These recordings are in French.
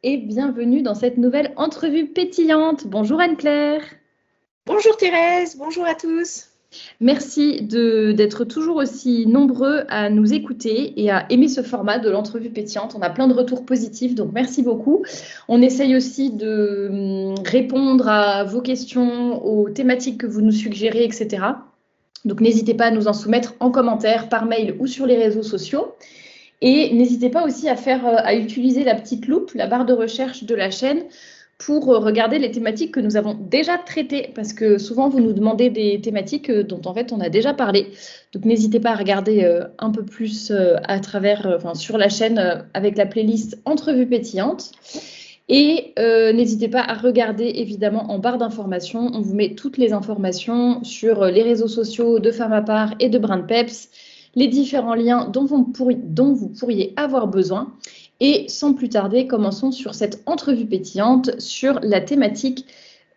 et bienvenue dans cette nouvelle entrevue pétillante. Bonjour Anne-Claire. Bonjour Thérèse, bonjour à tous. Merci d'être toujours aussi nombreux à nous écouter et à aimer ce format de l'entrevue pétillante. On a plein de retours positifs, donc merci beaucoup. On essaye aussi de répondre à vos questions, aux thématiques que vous nous suggérez, etc. Donc n'hésitez pas à nous en soumettre en commentaire, par mail ou sur les réseaux sociaux. Et n'hésitez pas aussi à utiliser la petite loupe, la barre de recherche de la chaîne, pour regarder les thématiques que nous avons déjà traitées, parce que souvent vous nous demandez des thématiques dont en fait on a déjà parlé. Donc n'hésitez pas à regarder un peu plus sur la chaîne avec la playlist Entrevue pétillante. Et n'hésitez pas à regarder évidemment en barre d'informations. On vous met toutes les informations sur les réseaux sociaux de Femmes à part et de Brin de Peps, les différents liens dont vous pourriez avoir besoin. Et sans plus tarder, commençons sur cette entrevue pétillante sur la thématique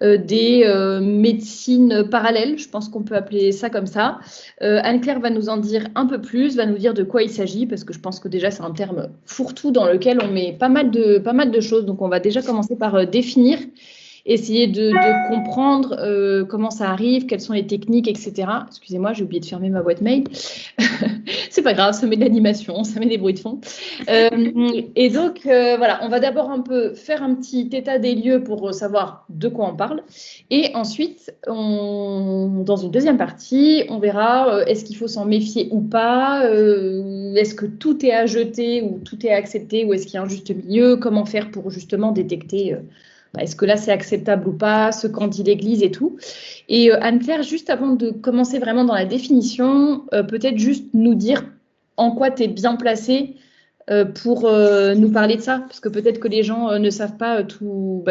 des médecines parallèles, je pense qu'on peut appeler ça comme ça. Anne-Claire va nous en dire un peu plus, va nous dire de quoi il s'agit, parce que je pense que déjà c'est un terme fourre-tout dans lequel on met pas mal de choses. Donc on va déjà commencer par définir, essayer de comprendre comment ça arrive, quelles sont les techniques, etc. Excusez-moi, j'ai oublié de fermer ma boîte mail. C'est pas grave, ça met de l'animation, ça met des bruits de fond. Et donc, voilà, on va d'abord un peu faire un petit état des lieux pour savoir de quoi on parle. Et ensuite, dans une deuxième partie, on verra est-ce qu'il faut s'en méfier ou pas, est-ce que tout est à jeter ou tout est à accepter, ou est-ce qu'il y a un juste milieu, comment faire pour justement détecter est-ce que là, c'est acceptable ou pas, ce qu'en dit l'Église et tout. Et Anne-Claire, juste avant de commencer vraiment dans la définition, peut-être juste nous dire en quoi tu es bien placée pour nous parler de ça. Parce que peut-être que les gens ne savent pas tout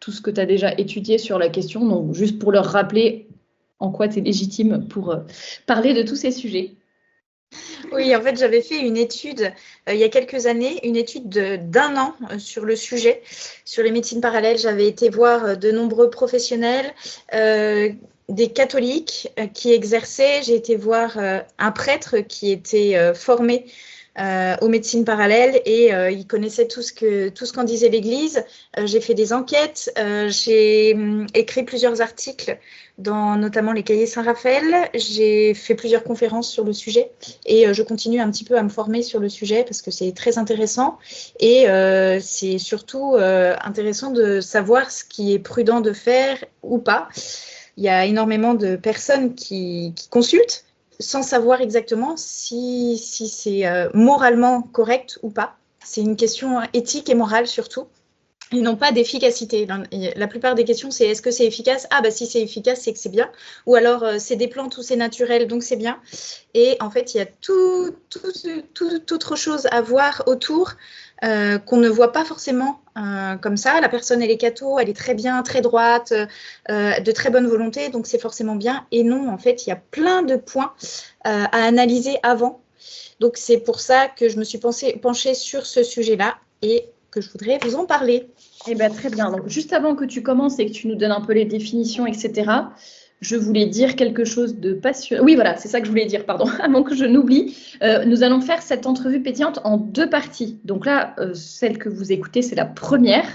ce que tu as déjà étudié sur la question. Donc, juste pour leur rappeler en quoi tu es légitime pour parler de tous ces sujets. Oui, en fait, j'avais fait une étude il y a quelques années, une étude d'un an sur le sujet, sur les médecines parallèles. J'avais été voir de nombreux professionnels, des catholiques qui exerçaient. J'ai été voir un prêtre qui était formé aux médecines parallèles et il connaissait tout ce qu'en disait l'Église. J'ai fait des enquêtes, j'ai écrit plusieurs articles dans notamment les cahiers Saint-Raphaël. J'ai fait plusieurs conférences sur le sujet et je continue un petit peu à me former sur le sujet parce que c'est très intéressant et c'est surtout intéressant de savoir ce qui est prudent de faire ou pas. Il y a énormément de personnes qui consultent sans savoir exactement si c'est moralement correct ou pas. C'est une question éthique et morale surtout. Ils n'ont pas d'efficacité. La plupart des questions, c'est est-ce que c'est efficace? Ah, bah si c'est efficace, c'est que c'est bien. Ou alors, c'est des plantes ou c'est naturel, donc c'est bien. Et en fait, il y a toute autre chose à voir autour qu'on ne voit pas forcément comme ça. La personne, elle est catho, elle est très bien, très droite, de très bonne volonté, donc c'est forcément bien. Et non, en fait, il y a plein de points à analyser avant. Donc, c'est pour ça que je me suis penchée sur ce sujet-là et que je voudrais vous en parler. Eh bien, très bien. Donc, juste avant que tu commences et que tu nous donnes un peu les définitions, etc., je voulais dire quelque chose de passionnant. Oui, voilà, c'est ça que je voulais dire, pardon, avant que je n'oublie. Nous allons faire cette entrevue pétillante en 2 parties. Donc là, celle que vous écoutez, c'est la première.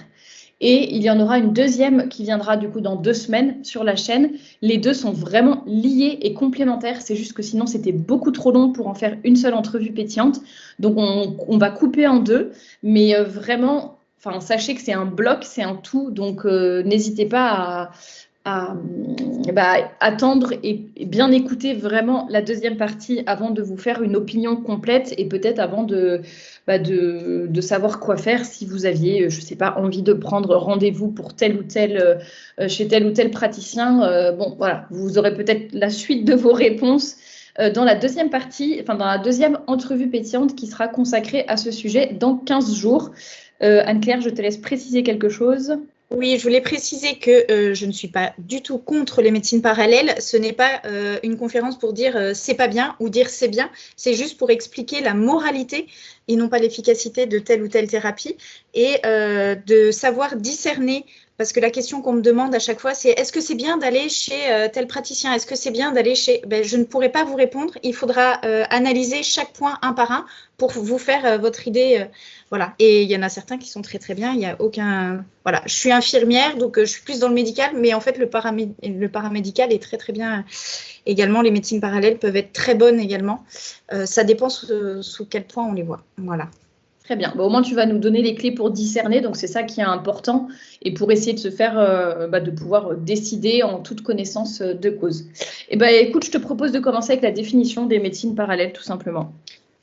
Et il y en aura une deuxième qui viendra du coup dans 2 semaines sur la chaîne. Les deux sont vraiment liés et complémentaires. C'est juste que sinon, c'était beaucoup trop long pour en faire une seule entrevue pétillante. Donc, on va couper en 2. Mais vraiment, sachez que c'est un bloc, c'est un tout. Donc, n'hésitez pas à attendre et bien écouter vraiment la deuxième partie avant de vous faire une opinion complète et peut-être avant de savoir quoi faire si vous aviez, je ne sais pas, envie de prendre rendez-vous pour tel ou tel, chez tel ou tel praticien. Bon, voilà, vous aurez peut-être la suite de vos réponses dans la deuxième partie, dans la deuxième entrevue pétillante qui sera consacrée à ce sujet dans 15 jours. Anne-Claire, je te laisse préciser quelque chose. Oui, je voulais préciser que je ne suis pas du tout contre les médecines parallèles. Ce n'est pas une conférence pour dire c'est pas bien ou dire c'est bien. C'est juste pour expliquer la moralité et non pas l'efficacité de telle ou telle thérapie et de savoir discerner parce que la question qu'on me demande à chaque fois, c'est est-ce que c'est bien d'aller chez tel praticien? Est-ce que c'est bien d'aller chez… je ne pourrai pas vous répondre. Il faudra analyser chaque point un par un pour vous faire votre idée. Voilà. Et il y en a certains qui sont très, très bien. Il n'y a aucun… Voilà. Je suis infirmière, donc je suis plus dans le médical, mais en fait, le paramédical est très, très bien. Également, les médecines parallèles peuvent être très bonnes également. Ça dépend sous quel point on les voit. Voilà. Très bien. Au moins, tu vas nous donner les clés pour discerner. Donc, c'est ça qui est important et pour essayer de se faire, de pouvoir décider en toute connaissance de cause. Écoute, je te propose de commencer avec la définition des médecines parallèles, tout simplement.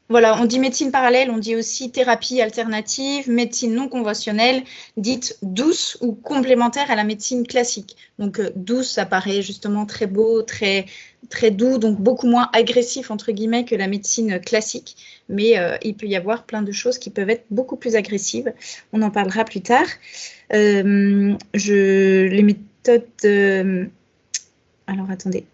Voilà, on dit médecine parallèle, on dit aussi thérapie alternative, médecine non conventionnelle, dite douce ou complémentaire à la médecine classique. Donc, douce, ça paraît justement très beau, très, très doux, donc beaucoup moins agressif, entre guillemets, que la médecine classique. Mais il peut y avoir plein de choses qui peuvent être beaucoup plus agressives. On en parlera plus tard. Les méthodes… Alors, attendez.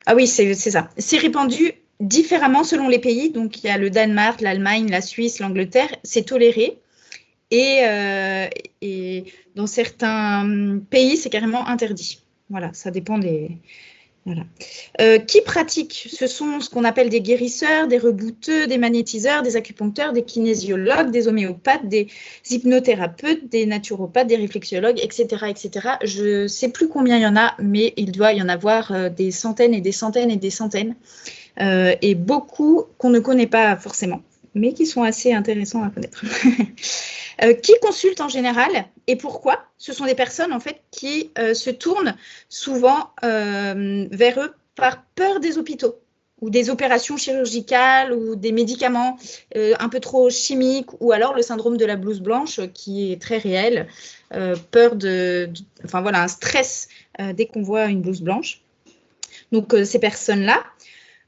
Ah oui, c'est ça. C'est répandu différemment selon les pays. Donc, il y a le Danemark, l'Allemagne, la Suisse, l'Angleterre. C'est toléré. Et dans certains pays, c'est carrément interdit. Voilà, ça dépend des… Voilà. Qui pratiquent? Ce sont ce qu'on appelle des guérisseurs, des rebouteux, des magnétiseurs, des acupuncteurs, des kinésiologues, des homéopathes, des hypnothérapeutes, des naturopathes, des réflexologues, etc., etc. Je ne sais plus combien il y en a, mais il doit y en avoir des centaines et des centaines et des centaines. Et beaucoup qu'on ne connaît pas forcément, mais qui sont assez intéressants à connaître. Qui consultent en général et pourquoi? Ce sont des personnes en fait qui se tournent souvent vers eux par peur des hôpitaux ou des opérations chirurgicales ou des médicaments un peu trop chimiques ou alors le syndrome de la blouse blanche qui est très réel, peur enfin voilà, un stress dès qu'on voit une blouse blanche. Donc ces personnes-là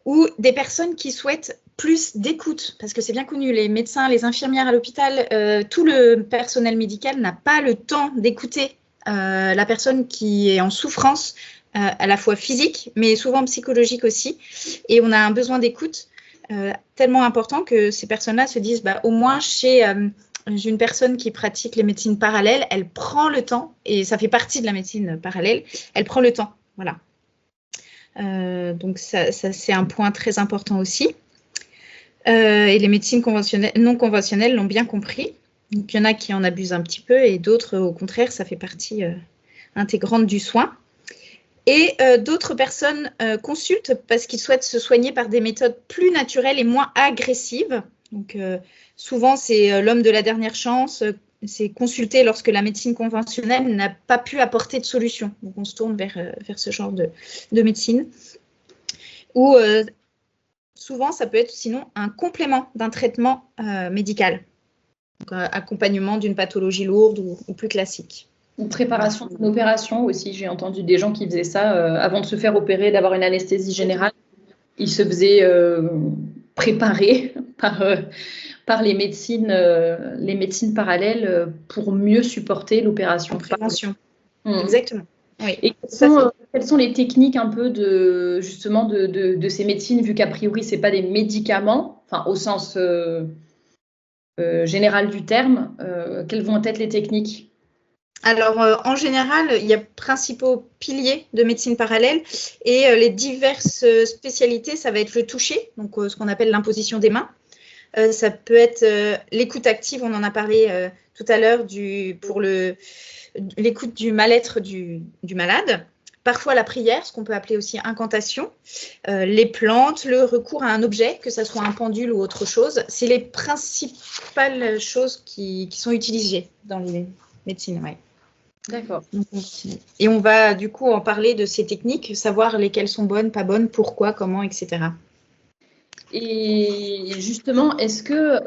ou des personnes qui souhaitent plus d'écoute, parce que c'est bien connu, les médecins, les infirmières à l'hôpital, tout le personnel médical n'a pas le temps d'écouter la personne qui est en souffrance, à la fois physique, mais souvent psychologique aussi. Et on a un besoin d'écoute tellement important que ces personnes-là se disent, au moins chez une personne qui pratique les médecines parallèles, elle prend le temps, et ça fait partie de la médecine parallèle, elle prend le temps, voilà. Donc ça c'est un point très important aussi. Et les médecines non conventionnelles l'ont bien compris. Donc, il y en a qui en abusent un petit peu et d'autres, au contraire, ça fait partie intégrante du soin. Et d'autres personnes consultent parce qu'ils souhaitent se soigner par des méthodes plus naturelles et moins agressives. Donc, souvent, c'est l'homme de la dernière chance. C'est consulter lorsque la médecine conventionnelle n'a pas pu apporter de solution. Donc, on se tourne vers ce genre de médecine. Ou souvent, ça peut être sinon un complément d'un traitement médical. Donc, accompagnement d'une pathologie lourde ou plus classique. Ou préparation d'une opération aussi. J'ai entendu des gens qui faisaient ça avant de se faire opérer, d'avoir une anesthésie générale. Ils se faisaient préparer par les médecines parallèles pour mieux supporter l'opération. Prévention. Exactement. Oui. Et quelles sont les techniques un peu de ces médecines, vu qu'a priori, ce n'est pas des médicaments, enfin, au sens général du terme, quelles vont être les techniques? Alors, en général, il y a principaux piliers de médecine parallèle et les diverses spécialités, ça va être le toucher, donc ce qu'on appelle l'imposition des mains. Ça peut être l'écoute active, on en a parlé tout à l'heure, pour l'écoute du mal-être du malade. Parfois la prière, ce qu'on peut appeler aussi incantation, les plantes, le recours à un objet, que ce soit un pendule ou autre chose. C'est les principales choses qui sont utilisées dans les médecines. Ouais. D'accord. Et on va du coup en parler de ces techniques, savoir lesquelles sont bonnes, pas bonnes, pourquoi, comment, etc. Et justement, est-ce que,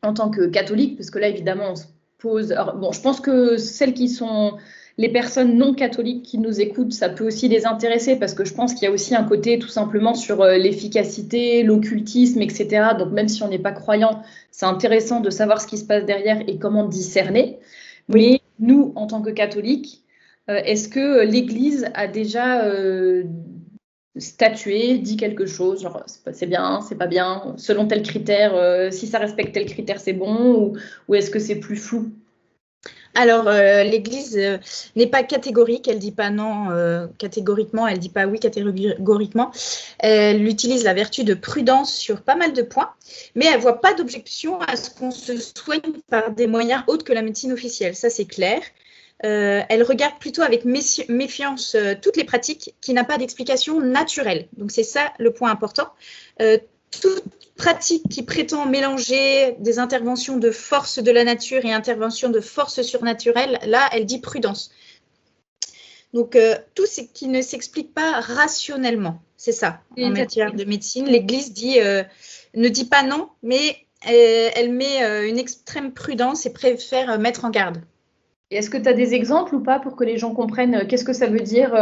en tant que catholique, parce que là, évidemment, on se pose… Alors, bon, je pense que celles qui sont les personnes non catholiques qui nous écoutent, ça peut aussi les intéresser, parce que je pense qu'il y a aussi un côté tout simplement sur l'efficacité, l'occultisme, etc. Donc, même si on n'est pas croyant, c'est intéressant de savoir ce qui se passe derrière et comment discerner. Oui. Mais nous, en tant que catholiques, est-ce que l'Église a déjà statué, dit quelque chose, genre c'est bien, c'est pas bien, selon tel critère, si ça respecte tel critère, c'est bon, ou est-ce que c'est plus flou? Alors, l'Église n'est pas catégorique, elle ne dit pas non catégoriquement, elle ne dit pas oui catégoriquement. Elle utilise la vertu de prudence sur pas mal de points, mais elle ne voit pas d'objection à ce qu'on se soigne par des moyens autres que la médecine officielle, ça c'est clair. Elle regarde plutôt avec méfiance toutes les pratiques qui n'ont pas d'explication naturelle. Donc, c'est ça le point important. Toute pratique qui prétend mélanger des interventions de force de la nature et interventions de force surnaturelle, là, elle dit prudence. Donc, tout ce qui ne s'explique pas rationnellement, c'est ça, en matière de médecine. L'Église ne dit pas non, mais elle met une extrême prudence et préfère mettre en garde. Et est-ce que tu as des exemples ou pas pour que les gens comprennent qu'est-ce que ça veut dire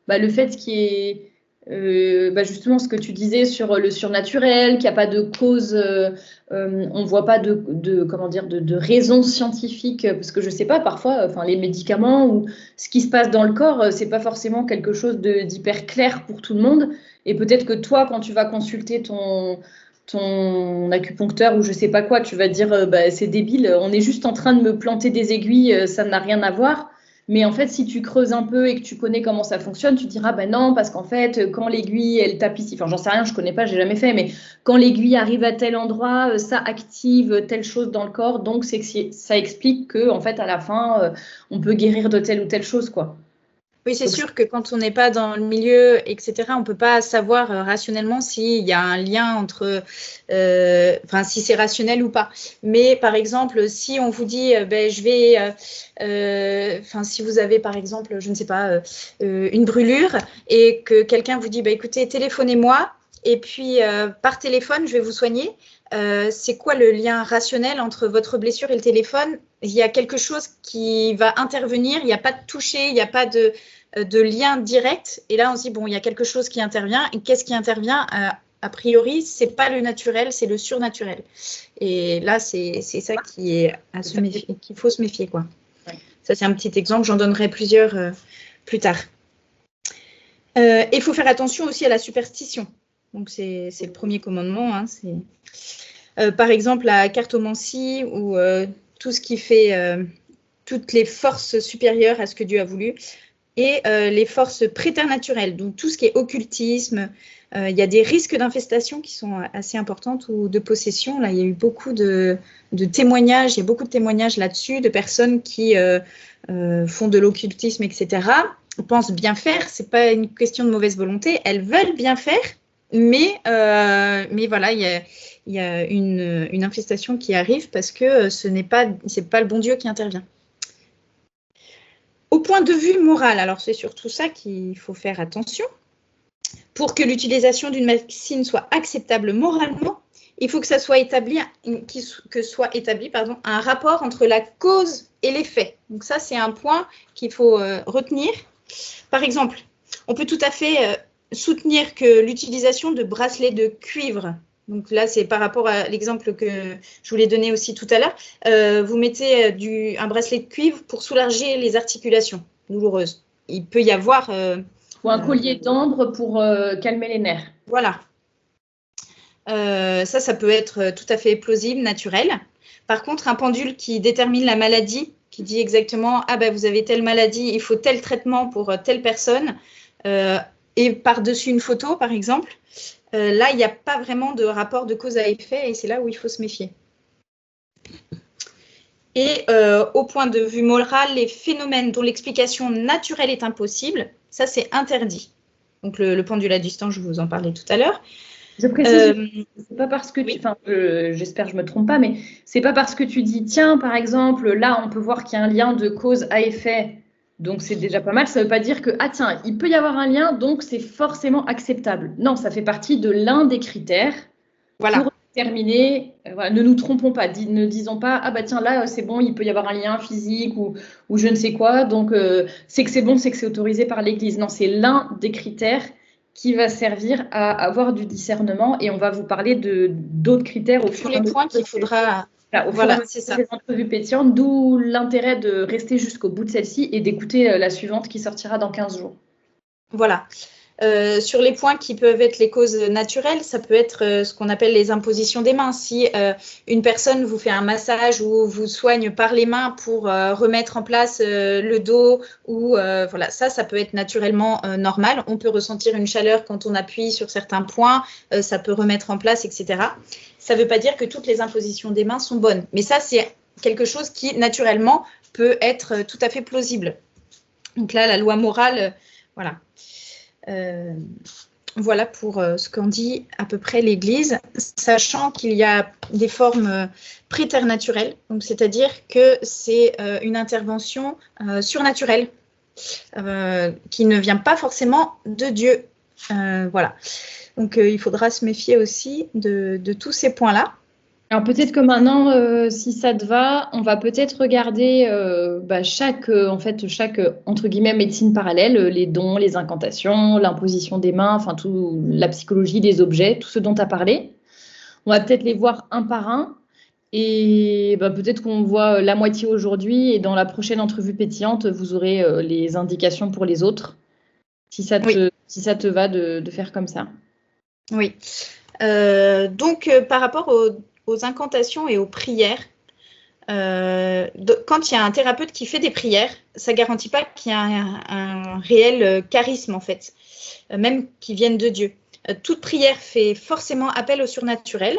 le fait qu'il y ait justement ce que tu disais sur le surnaturel, qu'il n'y a pas de cause, on ne voit pas de raison scientifique, parce que je ne sais pas, parfois, les médicaments ou ce qui se passe dans le corps, ce n'est pas forcément quelque chose d'hyper clair pour tout le monde. Et peut-être que toi, quand tu vas consulter ton acupuncteur ou je sais pas quoi, tu vas dire c'est débile, on est juste en train de me planter des aiguilles, ça n'a rien à voir. Mais en fait, si tu creuses un peu et que tu connais comment ça fonctionne, tu diras non, parce qu'en fait, quand l'aiguille, elle tape ici, j'en sais rien, je connais pas, j'ai jamais fait, mais quand l'aiguille arrive à tel endroit, ça active telle chose dans le corps, donc ça explique que en fait, à la fin, on peut guérir de telle ou telle chose, quoi. Oui, c'est sûr que quand on n'est pas dans le milieu, etc., on ne peut pas savoir rationnellement s'il y a un lien entre, si c'est rationnel ou pas. Mais par exemple, si on vous dit, si vous avez par exemple, je ne sais pas, une brûlure et que quelqu'un vous dit, écoutez, téléphonez-moi et puis par téléphone, je vais vous soigner. C'est quoi le lien rationnel entre votre blessure et le téléphone? Il y a quelque chose qui va intervenir, il n'y a pas de toucher, il n'y a pas de lien direct. Et là, on se dit, il y a quelque chose qui intervient. Et qu'est-ce qui intervient? A priori, ce n'est pas le naturel, c'est le surnaturel. Et là, c'est ça qui est à se méfier, qu'il faut se méfier, quoi. Ouais. Ça, c'est un petit exemple. J'en donnerai plusieurs plus tard. Il faut faire attention aussi à la superstition. Donc, c'est le premier commandement. Hein, par exemple, la cartomancie ou tout ce qui fait toutes les forces supérieures à ce que Dieu a voulu et les forces préternaturelles, donc tout ce qui est occultisme. Il y a des risques d'infestation qui sont assez importantes ou de possession. Là, il y a eu beaucoup de témoignages, il y a beaucoup de témoignages là-dessus de personnes qui font de l'occultisme, etc. Pensent bien faire, c'est pas une question de mauvaise volonté, elles veulent bien faire, mais voilà, il y a une infestation qui arrive parce que c'est pas le bon Dieu qui intervient. Au point de vue moral, alors c'est surtout ça qu'il faut faire attention. Pour que l'utilisation d'une médecine soit acceptable moralement, il faut que ça soit établi, un rapport entre la cause et l'effet. Donc ça, c'est un point qu'il faut retenir. Par exemple, on peut tout à fait soutenir que l'utilisation de bracelets de cuivre, donc là, c'est par rapport à l'exemple que je voulais donner aussi tout à l'heure, vous mettez un bracelet de cuivre pour soulager les articulations douloureuses. Il peut y avoir... ou un collier d'ambre pour calmer les nerfs. Voilà. Ça peut être tout à fait plausible, naturel. Par contre, un pendule qui détermine la maladie, qui dit exactement « Ah vous avez telle maladie, il faut tel traitement pour telle personne et par-dessus une photo, par exemple, là, il n'y a pas vraiment de rapport de cause à effet et c'est là où il faut se méfier. Et au point de vue moral, les phénomènes dont l'explication naturelle est impossible, ça, c'est interdit. Donc, le pendule à distance, je vous en parlais tout à l'heure. Je précise, c'est pas parce que j'espère que je me trompe pas, mais c'est pas parce que tu dis, tiens, par exemple, là, on peut voir qu'il y a un lien de cause à effet, donc c'est déjà pas mal. Ça veut pas dire que, ah tiens, il peut y avoir un lien, donc c'est forcément acceptable. Non, ça fait partie de l'un des critères. Voilà. Pour terminer, ne nous trompons pas, ne disons pas, ah tiens, là, c'est bon, il peut y avoir un lien physique ou je ne sais quoi, donc c'est que c'est bon, c'est que c'est autorisé par l'Église. Non, c'est l'un des critères qui va servir à avoir du discernement et on va vous parler d'autres critères au fur et à mesure. Tous les points qu'il faudra... Voilà, c'est ça. Les entrevues pétillantes, d'où l'intérêt de rester jusqu'au bout de celle-ci et d'écouter la suivante qui sortira dans 15 jours. Voilà. Sur les points qui peuvent être les causes naturelles, ça peut être ce qu'on appelle les impositions des mains. Si une personne vous fait un massage ou vous soigne par les mains pour remettre en place le dos, ou voilà, ça peut être naturellement normal. On peut ressentir une chaleur quand on appuie sur certains points, ça peut remettre en place, etc. Ça ne veut pas dire que toutes les impositions des mains sont bonnes, mais ça, c'est quelque chose qui, naturellement, peut être tout à fait plausible. Donc là, la loi morale, voilà. Voilà pour ce qu'en dit à peu près l'Église, sachant qu'il y a des formes préternaturelles, donc c'est-à-dire que c'est une intervention surnaturelle qui ne vient pas forcément de Dieu. Voilà. Donc il faudra se méfier aussi de tous ces points-là. Alors peut-être que maintenant, si ça te va, on va peut-être regarder chaque entre guillemets médecine parallèle, les dons, les incantations, l'imposition des mains, enfin tout, la psychologie des objets, tout ce dont tu as parlé. On va peut-être les voir un par un et peut-être qu'on voit la moitié aujourd'hui et dans la prochaine entrevue pétillante, vous aurez les indications pour les autres, si ça te va de faire comme ça. Oui. Donc par rapport aux incantations et aux prières, quand il y a un thérapeute qui fait des prières, ça ne garantit pas qu'il y a un réel charisme en fait, même qui vienne de Dieu. Toute prière fait forcément appel au surnaturel,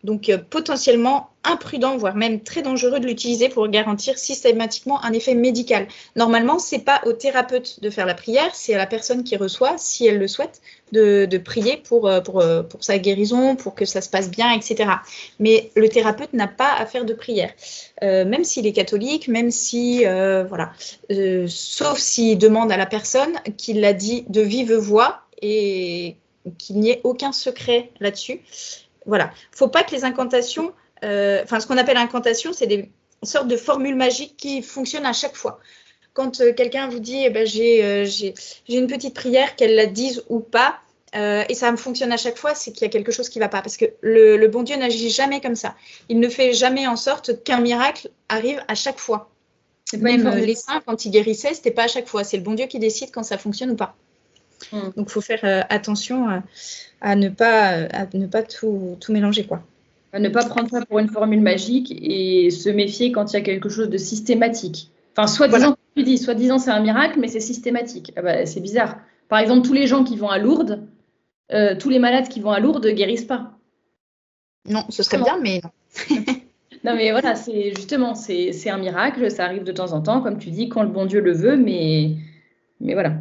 donc potentiellement imprudent, voire même très dangereux de l'utiliser pour garantir systématiquement un effet médical. Normalement, ce n'est pas au thérapeute de faire la prière, c'est à la personne qui reçoit, si elle le souhaite, de prier pour sa guérison, pour que ça se passe bien, etc. Mais le thérapeute n'a pas à faire de prière, même s'il est catholique, même si, sauf s'il demande à la personne qu'il l'a dit de vive voix et qu'il n'y ait aucun secret là-dessus. Voilà. Il ne faut pas que les incantations, ce qu'on appelle incantation, c'est des sortes de formules magiques qui fonctionnent à chaque fois. Quand quelqu'un vous dit j'ai une petite prière, qu'elle la dise ou pas, et ça me fonctionne à chaque fois, c'est qu'il y a quelque chose qui ne va pas. Parce que le bon Dieu n'agit jamais comme ça. Il ne fait jamais en sorte qu'un miracle arrive à chaque fois. Même les saints, quand ils guérissaient, ce n'était pas à chaque fois. C'est le bon Dieu qui décide quand ça fonctionne ou pas. Donc, il faut faire attention à ne pas tout mélanger, quoi. À ne pas prendre ça pour une formule magique et se méfier quand il y a quelque chose de systématique. Enfin, soi-disant c'est un miracle, mais c'est systématique. C'est bizarre. Par exemple, tous les gens qui vont à Lourdes, tous les malades qui vont à Lourdes ne guérissent pas. Non, ce serait bien, mais non. Non, mais voilà, c'est un miracle, ça arrive de temps en temps, comme tu dis, quand le bon Dieu le veut, mais voilà.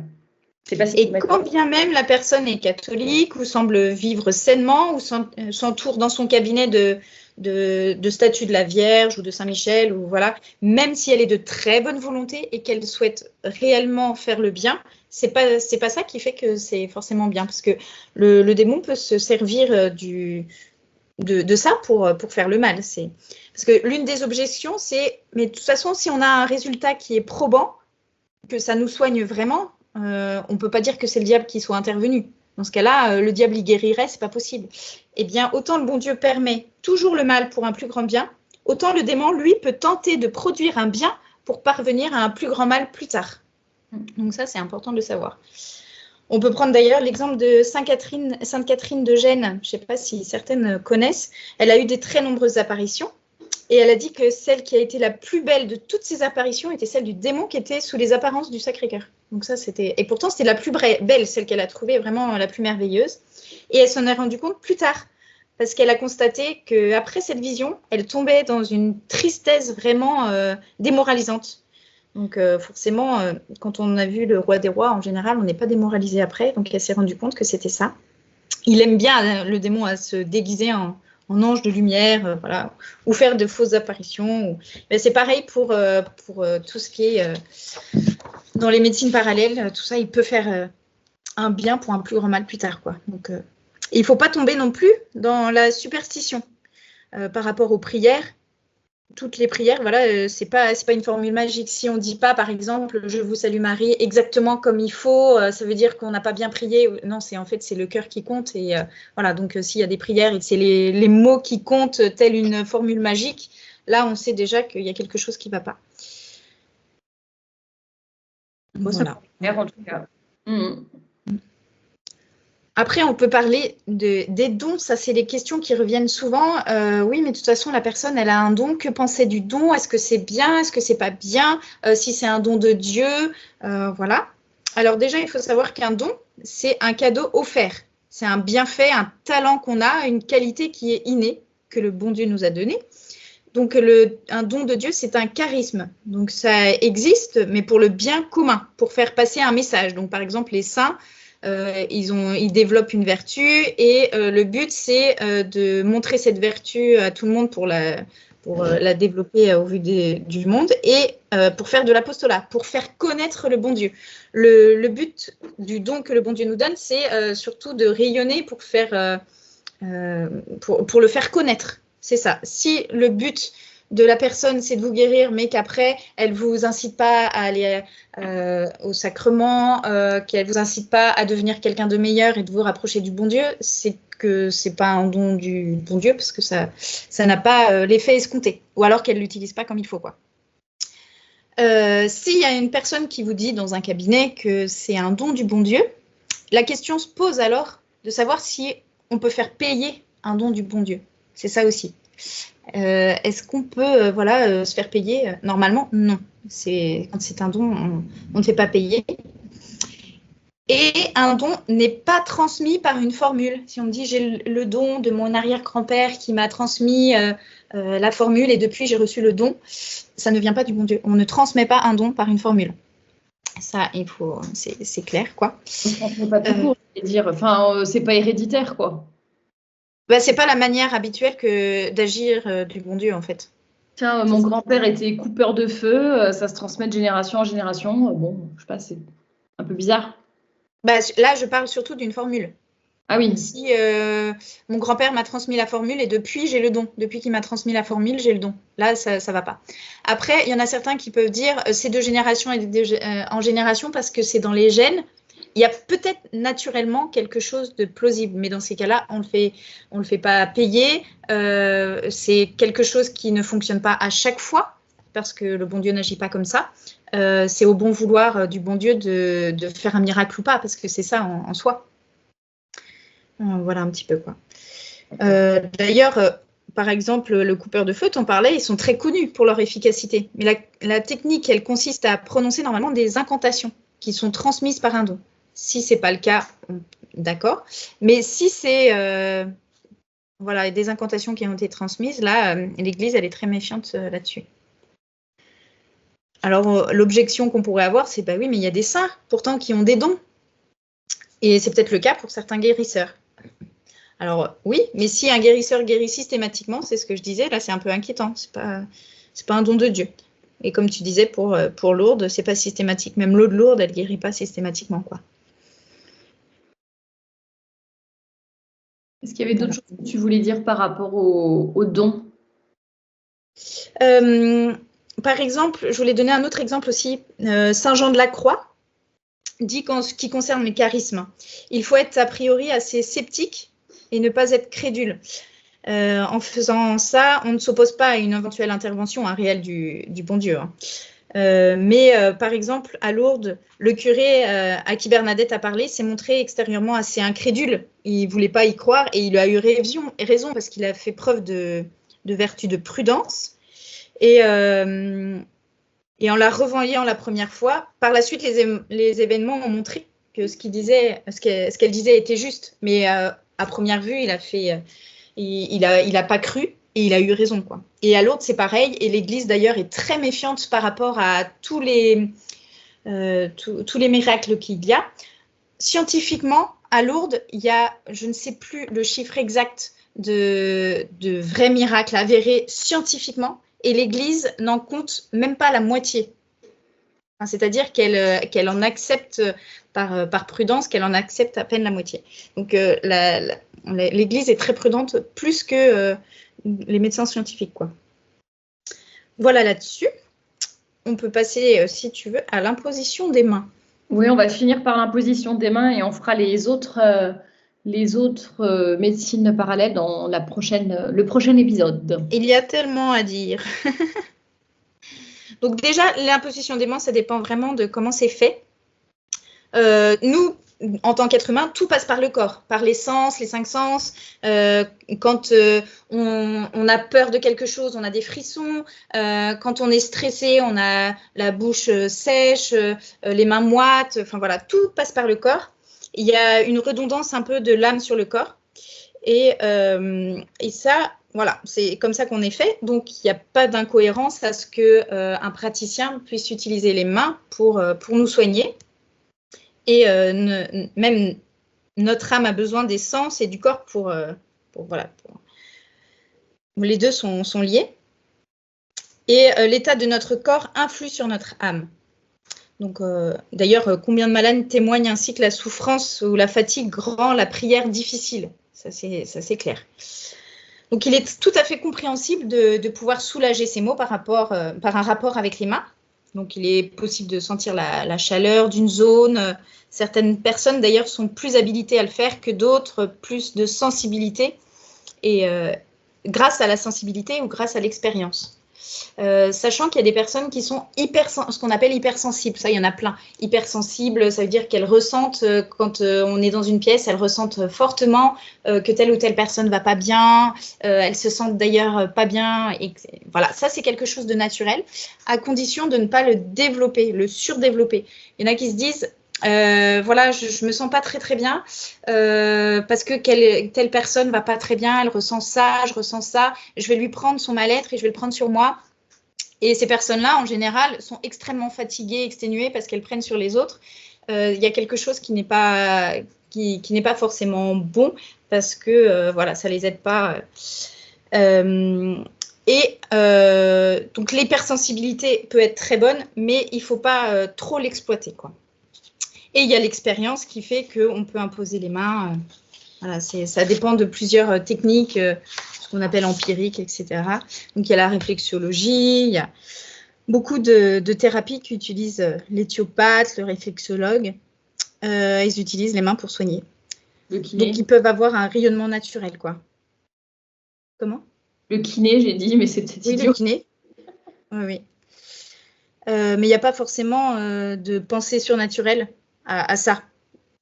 Et quand bien même la personne est catholique ou semble vivre sainement ou s'entoure dans son cabinet de statues de la Vierge ou de Saint-Michel, ou voilà, même si elle est de très bonne volonté et qu'elle souhaite réellement faire le bien, c'est pas ça qui fait que c'est forcément bien, parce que le démon peut se servir de ça pour faire le mal. Parce que l'une des objections, c'est, mais de toute façon, si on a un résultat qui est probant, que ça nous soigne vraiment, on ne peut pas dire que c'est le diable qui soit intervenu. Dans ce cas-là, le diable y guérirait, c'est pas possible. Eh bien, autant le bon Dieu permet toujours le mal pour un plus grand bien, autant le démon, lui, peut tenter de produire un bien pour parvenir à un plus grand mal plus tard. Donc ça, c'est important de le savoir. On peut prendre d'ailleurs l'exemple de Sainte Catherine de Gênes. Je ne sais pas si certaines connaissent. Elle a eu des très nombreuses apparitions. Et elle a dit que celle qui a été la plus belle de toutes ces apparitions était celle du démon qui était sous les apparences du Sacré-Cœur. Donc ça, et pourtant, c'était la plus belle, celle qu'elle a trouvée, vraiment la plus merveilleuse. Et elle s'en est rendue compte plus tard, parce qu'elle a constaté qu'après cette vision, elle tombait dans une tristesse vraiment démoralisante. Donc forcément, quand on a vu le Roi des Rois, en général, on n'est pas démoralisé après. Donc elle s'est rendue compte que c'était ça. Il aime bien, le démon, à se déguiser en ange de lumière, voilà, ou faire de fausses apparitions. Mais c'est pareil pour tout ce qui est dans les médecines parallèles, tout ça, il peut faire un bien pour un plus grand mal plus tard, quoi. Donc, il ne faut pas tomber non plus dans la superstition par rapport aux prières. Toutes les prières, voilà, c'est pas une formule magique. Si on ne dit pas, par exemple, je vous salue Marie, exactement comme il faut, ça veut dire qu'on n'a pas bien prié. Non, c'est le cœur qui compte. Et voilà, donc s'il y a des prières et que c'est les mots qui comptent, telle une formule magique, là, on sait déjà qu'il y a quelque chose qui ne va pas. Voilà. En tout cas. Après, on peut parler des dons. Ça, c'est les questions qui reviennent souvent. Oui, mais de toute façon, la personne, elle a un don. Que penser du don? Est-ce que c'est bien? Est-ce que c'est pas bien? Si c'est un don de Dieu, voilà. Alors déjà, il faut savoir qu'un don, c'est un cadeau offert. C'est un bienfait, un talent qu'on a, une qualité qui est innée, que le bon Dieu nous a donnée. Donc, un don de Dieu, c'est un charisme. Donc, ça existe, mais pour le bien commun, pour faire passer un message. Donc, par exemple, les saints, ils développent une vertu et le but, c'est de montrer cette vertu à tout le monde pour la développer au vu du monde et pour faire de l'apostolat, pour faire connaître le bon Dieu. Le but du don que le bon Dieu nous donne, c'est surtout de rayonner pour le faire connaître. C'est ça. Si le but de la personne, c'est de vous guérir, mais qu'après, elle ne vous incite pas à aller au sacrement, qu'elle ne vous incite pas à devenir quelqu'un de meilleur et de vous rapprocher du bon Dieu, c'est que ce n'est pas un don du bon Dieu parce que ça n'a pas l'effet escompté. Ou alors qu'elle ne l'utilise pas comme il faut, quoi. S'il y a une personne qui vous dit dans un cabinet que c'est un don du bon Dieu, la question se pose alors de savoir si on peut faire payer un don du bon Dieu. C'est ça aussi. Est-ce qu'on peut se faire payer? Normalement, non. Quand c'est un don, on ne fait pas payer. Et un don n'est pas transmis par une formule. Si on me dit j'ai le don de mon arrière-grand-père qui m'a transmis la formule et depuis j'ai reçu le don, ça ne vient pas du bon Dieu. On ne transmet pas un don par une formule. Ça, c'est clair, quoi. On ne transmet pas tout court, je veux dire. Enfin, c'est pas héréditaire, quoi. C'est pas la manière habituelle d'agir du bon Dieu, en fait. Tiens, mon grand-père était coupeur de feu, ça se transmet de génération en génération. Bon, je sais pas, c'est un peu bizarre. Là, je parle surtout d'une formule. Ah oui. Si mon grand-père m'a transmis la formule et depuis, j'ai le don. Depuis qu'il m'a transmis la formule, j'ai le don. Là, ça va pas. Après, il y en a certains qui peuvent dire c'est de génération en génération parce que c'est dans les gènes. Il y a peut-être naturellement quelque chose de plausible, mais dans ces cas-là, on le fait pas payer. C'est quelque chose qui ne fonctionne pas à chaque fois parce que le bon Dieu n'agit pas comme ça. C'est au bon vouloir du bon Dieu de faire un miracle ou pas, parce que c'est ça en soi. Voilà un petit peu, quoi. D'ailleurs, par exemple, le coupeur de feu, t'en parlais, ils sont très connus pour leur efficacité. Mais la technique, elle consiste à prononcer normalement des incantations qui sont transmises par un don. Si ce n'est pas le cas, d'accord. Mais si c'est des incantations qui ont été transmises, là, l'Église, elle est très méfiante là-dessus. Alors, l'objection qu'on pourrait avoir, c'est oui, mais il y a des saints, pourtant, qui ont des dons. Et c'est peut-être le cas pour certains guérisseurs. Alors, oui, mais si un guérisseur guérit systématiquement, c'est ce que je disais, là, c'est un peu inquiétant. C'est pas un don de Dieu. Et comme tu disais, pour Lourdes, c'est pas systématique. Même l'eau de Lourdes, elle guérit pas systématiquement, quoi. Est-ce qu'il y avait d'autres choses que tu voulais dire par rapport aux dons? Par exemple, je voulais donner un autre exemple aussi. Saint Jean de la Croix dit qu'en ce qui concerne les charismes, il faut être a priori assez sceptique et ne pas être crédule. En faisant ça, on ne s'oppose pas à une éventuelle intervention réelle du bon Dieu. Mais par exemple, à Lourdes, le curé à qui Bernadette a parlé s'est montré extérieurement assez incrédule. Il ne voulait pas y croire et il a eu raison parce qu'il a fait preuve de vertu de prudence. Et en la revoyant la première fois, par la suite, les événements ont montré que ce qu'elle disait était juste. Mais à première vue, il a pas cru. Et il a eu raison, quoi. Et à Lourdes, c'est pareil. Et l'Église, d'ailleurs, est très méfiante par rapport à tous les miracles qu'il y a. Scientifiquement, à Lourdes, il y a, je ne sais plus le chiffre exact de vrais miracles avérés scientifiquement. Et l'Église n'en compte même pas la moitié. Enfin, c'est-à-dire qu'elle en accepte par prudence, qu'elle en accepte à peine la moitié. Donc, l'Église est très prudente, plus que les médecins scientifiques, quoi. Voilà là-dessus. On peut passer, si tu veux, à l'imposition des mains. Oui, on va finir par l'imposition des mains et on fera les autres médecines parallèles dans le prochain épisode. Il y a tellement à dire. Donc déjà, l'imposition des mains, ça dépend vraiment de comment c'est fait. Nous, en tant qu'être humain, tout passe par le corps, par les sens, les 5 sens. Quand on a peur de quelque chose, on a des frissons. Quand on est stressé, on a la bouche sèche, les mains moites. Enfin voilà, tout passe par le corps. Il y a une redondance un peu de l'âme sur le corps. Et ça, voilà, c'est comme ça qu'on est fait. Donc, il n'y a pas d'incohérence à ce qu'un praticien puisse utiliser les mains pour nous soigner. Et même notre âme a besoin des sens et du corps pour voilà. Les deux sont liés. Et l'état de notre corps influe sur notre âme. Donc, d'ailleurs, combien de malades témoignent ainsi que la souffrance ou la fatigue rend la prière difficile. Ça, c'est clair. Donc, il est tout à fait compréhensible de pouvoir soulager ces maux par un rapport avec les mains. Donc, il est possible de sentir la chaleur d'une zone. Certaines personnes, d'ailleurs, sont plus habilitées à le faire que d'autres, plus de sensibilité. Et grâce à la sensibilité ou grâce à l'expérience. Sachant qu'il y a des personnes qui sont ce qu'on appelle hypersensibles. Ça, il y en a plein. Hypersensibles, ça veut dire qu'elles ressentent, quand on est dans une pièce, elles ressentent fortement que telle ou telle personne ne va pas bien. Elles se sentent d'ailleurs pas bien. Et voilà, ça, c'est quelque chose de naturel, à condition de ne pas le développer, le surdévelopper. Il y en a qui se disent, voilà, je me sens pas très bien parce que telle personne va pas très bien, elle ressent ça, je ressens ça, je vais lui prendre son mal-être et je vais le prendre sur moi. Et ces personnes-là, en général, sont extrêmement fatiguées, exténuées parce qu'elles prennent sur les autres. Il y a quelque chose qui n'est pas forcément bon parce que voilà, ça les aide pas. Donc l'hypersensibilité peut être très bonne, mais il faut pas trop l'exploiter, quoi. Et il y a l'expérience qui fait qu'on peut imposer les mains. Voilà, ça dépend de plusieurs techniques, ce qu'on appelle empiriques, etc. Donc, il y a la réflexologie, il y a beaucoup de thérapies qui utilisent l'éthiopathe, le réflexologue. Ils utilisent les mains pour soigner. Donc, ils peuvent avoir un rayonnement naturel, quoi. Comment ? Le kiné, j'ai dit, mais c'était idiot. Oui, le kiné. Oui. Mais il n'y a pas forcément de pensée surnaturelle à ça.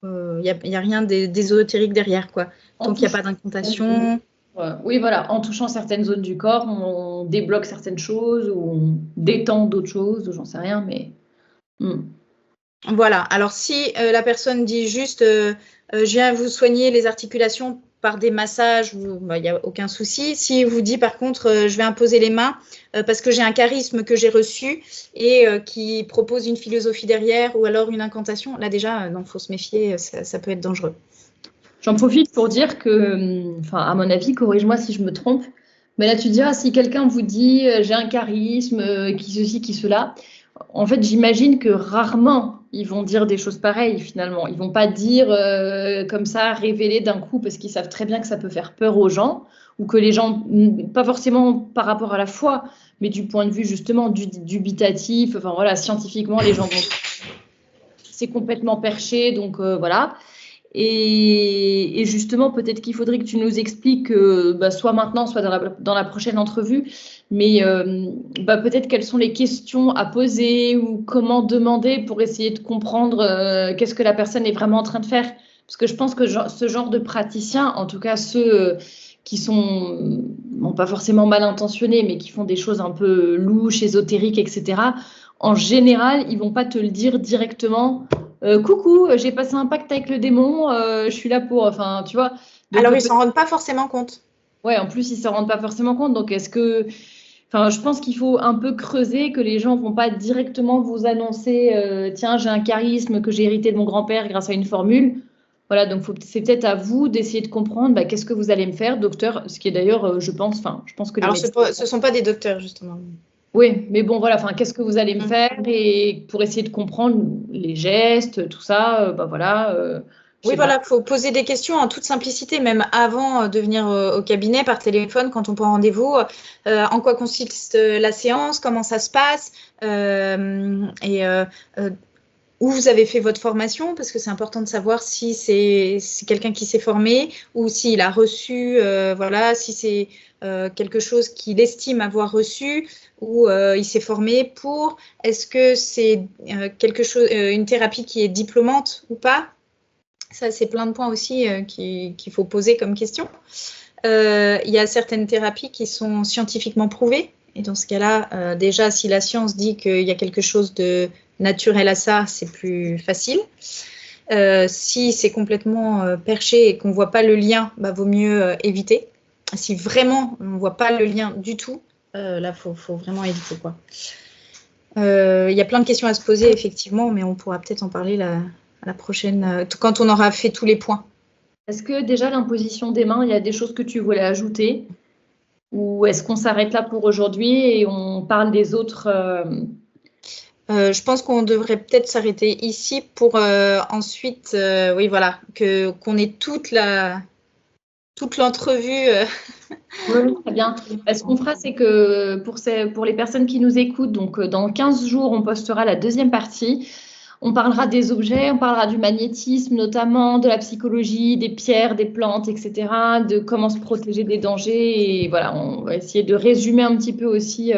Il n'y a rien d'ésotérique derrière, quoi. Tant qu'il n'y a pas d'incantation. Oui, voilà. En touchant certaines zones du corps, on débloque certaines choses ou on détend d'autres choses, ou j'en sais rien, mais... Voilà. Alors, si la personne dit juste je viens vous soigner les articulations par des massages, il n'y a aucun souci. Si vous dit par contre je vais imposer les mains parce que j'ai un charisme que j'ai reçu et qui propose une philosophie derrière ou alors une incantation, là déjà, non, il faut se méfier, ça peut être dangereux. J'en profite pour dire que, à mon avis, corrige-moi si je me trompe, mais là tu diras, si quelqu'un vous dit j'ai un charisme, qui ceci, qui cela, en fait, j'imagine que rarement ils vont dire des choses pareilles finalement. Ils vont pas dire comme ça, révéler d'un coup, parce qu'ils savent très bien que ça peut faire peur aux gens, ou que les gens, pas forcément par rapport à la foi, mais du point de vue justement dubitatif, enfin voilà, scientifiquement, les gens vont... C'est complètement perché, donc voilà. Et justement, peut-être qu'il faudrait que tu nous expliques, soit maintenant, soit dans la prochaine entrevue, mais peut-être quelles sont les questions à poser ou comment demander pour essayer de comprendre qu'est-ce que la personne est vraiment en train de faire. Parce que je pense que ce genre de praticiens, en tout cas ceux qui sont, pas forcément mal intentionnés, mais qui font des choses un peu louches, ésotériques, etc., en général, ils vont pas te le dire directement. Coucou, j'ai passé un pacte avec le démon, je suis là pour, enfin, tu vois. Donc, alors, ils s'en rendent pas forcément compte. Ouais, en plus, ils s'en rendent pas forcément compte. Donc, je pense qu'il faut un peu creuser, que les gens vont pas directement vous annoncer, tiens, j'ai un charisme que j'ai hérité de mon grand-père grâce à une formule. Voilà, donc c'est peut-être à vous d'essayer de comprendre, qu'est-ce que vous allez me faire, docteur, ce qui est d'ailleurs, je pense que les médecins... ce sont pas des docteurs, justement. Oui, mais bon, voilà, qu'est-ce que vous allez me faire, et pour essayer de comprendre les gestes, tout ça, voilà. Oui, voilà, il faut poser des questions en toute simplicité, même avant de venir au cabinet par téléphone quand on prend rendez-vous. En quoi consiste la séance, comment ça se passe, où vous avez fait votre formation, parce que c'est important de savoir si c'est quelqu'un qui s'est formé ou s'il a reçu, si c'est quelque chose qu'il estime avoir reçu ou il s'est formé pour. Est-ce que c'est une thérapie qui est diplômante ou pas? Ça, c'est plein de points aussi qu'il faut poser comme question. Il y a certaines thérapies qui sont scientifiquement prouvées. Et dans ce cas-là, déjà, si la science dit qu'il y a quelque chose de naturel à ça, c'est plus facile. Si c'est complètement perché et qu'on ne voit pas le lien, vaut mieux éviter. Si vraiment on ne voit pas le lien du tout, là, faut vraiment éviter, quoi. Y a plein de questions à se poser, effectivement, mais on pourra peut-être en parler la prochaine, quand on aura fait tous les points. Est-ce que déjà l'imposition des mains, il y a des choses que tu voulais ajouter? Ou est-ce qu'on s'arrête là pour aujourd'hui et on parle des autres Je pense qu'on devrait peut-être s'arrêter ici pour ensuite, oui, voilà, qu'on ait toute l'entrevue. Oui, très bien. Ce qu'on fera, c'est que pour les personnes qui nous écoutent, donc dans 15 jours, on postera la deuxième partie. On parlera des objets, on parlera du magnétisme notamment, de la psychologie, des pierres, des plantes, etc., de comment se protéger des dangers. Et voilà, on va essayer de résumer un petit peu aussi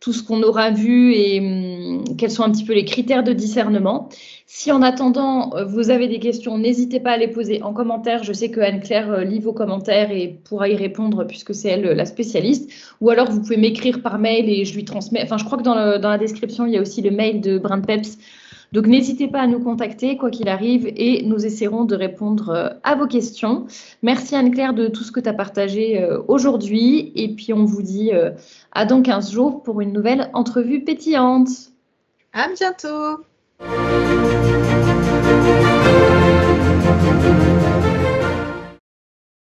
tout ce qu'on aura vu et quels sont un petit peu les critères de discernement. Si en attendant, vous avez des questions, n'hésitez pas à les poser en commentaire. Je sais que Anne-Claire lit vos commentaires et pourra y répondre puisque c'est elle la spécialiste. Ou alors, vous pouvez m'écrire par mail et je lui transmets. Enfin, je crois que dans la description, il y a aussi le mail de Brin de Peps. Donc, n'hésitez pas à nous contacter, quoi qu'il arrive, et nous essaierons de répondre à vos questions. Merci Anne-Claire de tout ce que tu as partagé aujourd'hui. Et puis, on vous dit à dans 15 jours pour une nouvelle entrevue pétillante. À bientôt!